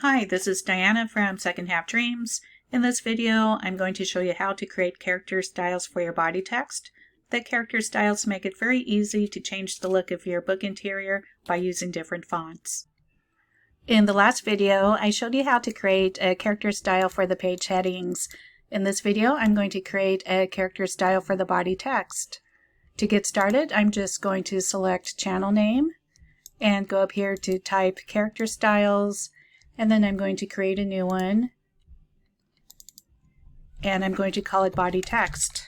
Hi, this is Diana from Second Half Dreams. In this video, I'm going to show you how to create character styles for your body text. The character styles make it very easy to change the look of your book interior by using different fonts. In the last video, I showed you how to create a character style for the page headings. In this video, I'm going to create a character style for the body text. To get started, I'm just going to select channel name and go up here to type character styles. And then I'm going to create a new one, and I'm going to call it body text.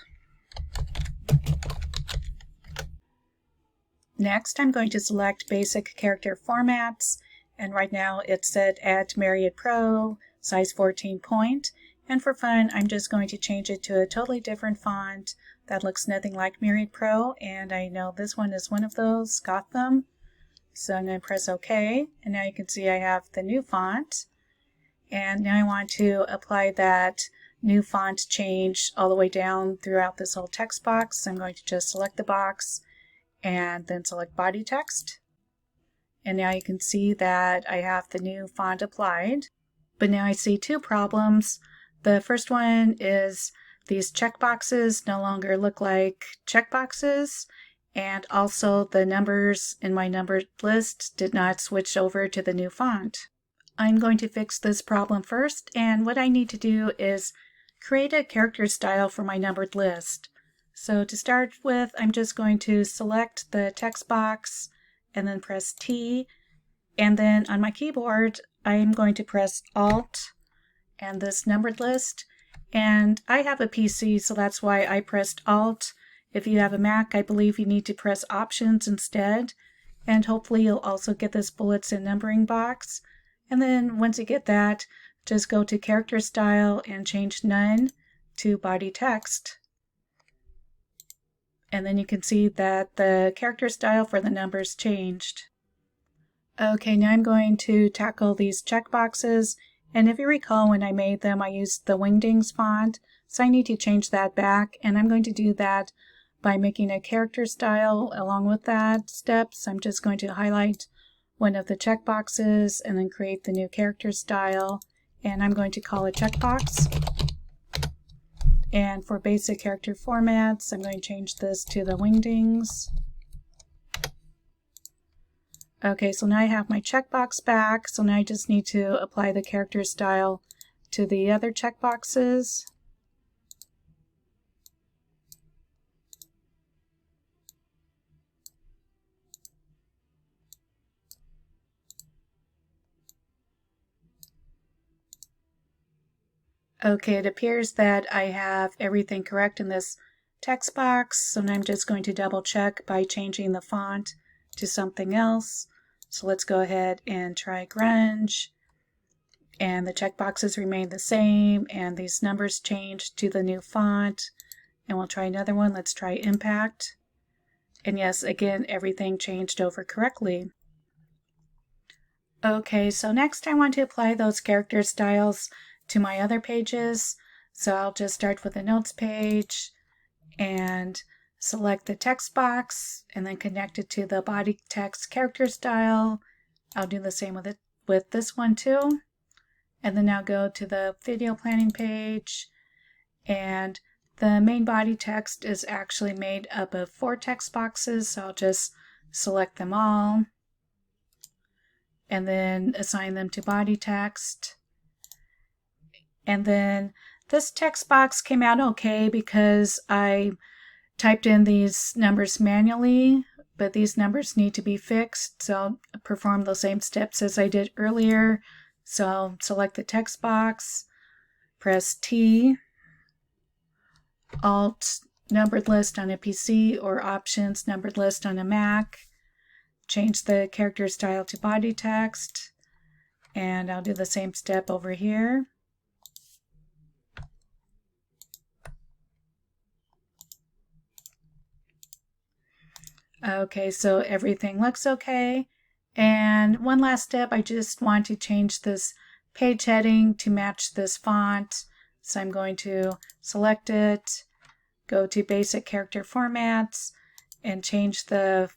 Next, I'm going to select basic character formats, and right now it's set at Myriad Pro, size 14 point, and for fun, I'm just going to change it to a totally different font that looks nothing like Myriad Pro, and I know this one is one of those, Gotham. So I'm going to press OK, and now you can see I have the new font. And now I want to apply that new font change all the way down throughout this whole text box. So I'm going to just select the box and then select body text. And now you can see that I have the new font applied. But now I see two problems. The first one is these checkboxes no longer look like checkboxes. And also the numbers in my numbered list did not switch over to the new font. I'm going to fix this problem first, and what I need to do is create a character style for my numbered list. So to start with, I'm just going to select the text box and then press T, and then on my keyboard I'm going to press Alt and this numbered list, and I have a PC, so that's why I pressed Alt. If you have a Mac, I believe you need to press Options instead, and hopefully you'll also get this bullets and numbering box. And then once you get that, just go to Character Style and change None to Body Text. And then you can see that the character style for the numbers changed. Okay, now I'm going to tackle these checkboxes. And if you recall, when I made them, I used the Wingdings font. So I need to change that back, and I'm going to do that by making a character style along with that steps. I'm just going to highlight one of the checkboxes and then create the new character style, and I'm going to call it checkbox. And for basic character formats, I'm going to change this to the Wingdings. Okay, so now I have my checkbox back, so now I just need to apply the character style to the other checkboxes. Okay, it appears that I have everything correct in this text box, so now I'm just going to double check by changing the font to something else. So let's go ahead and try grunge, and the checkboxes remain the same, and these numbers changed to the new font. And we'll try another one. Let's try impact. And yes, again, everything changed over correctly. Okay, so next I want to apply those character styles to my other pages. So I'll just start with the notes page and select the text box and then connect it to the body text character style. I'll do the same with this one too. And then I'll go to the video planning page, and the main body text is actually made up of 4 text boxes, so I'll just select them all and then assign them to body text. And then this text box came out okay because I typed in these numbers manually, but these numbers need to be fixed, so I'll perform the same steps as I did earlier. So I'll select the text box, press T, Alt numbered list on a PC, or Options numbered list on a Mac, change the character style to body text, and I'll do the same step over here. Okay, so everything looks okay. And one last step, I just want to change this page heading to match this font. So I'm going to select it, go to basic character formats, and change the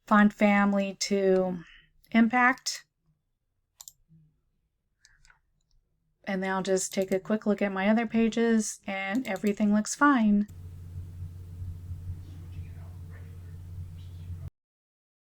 font family to impact. And then I'll just take a quick look at my other pages and everything looks fine.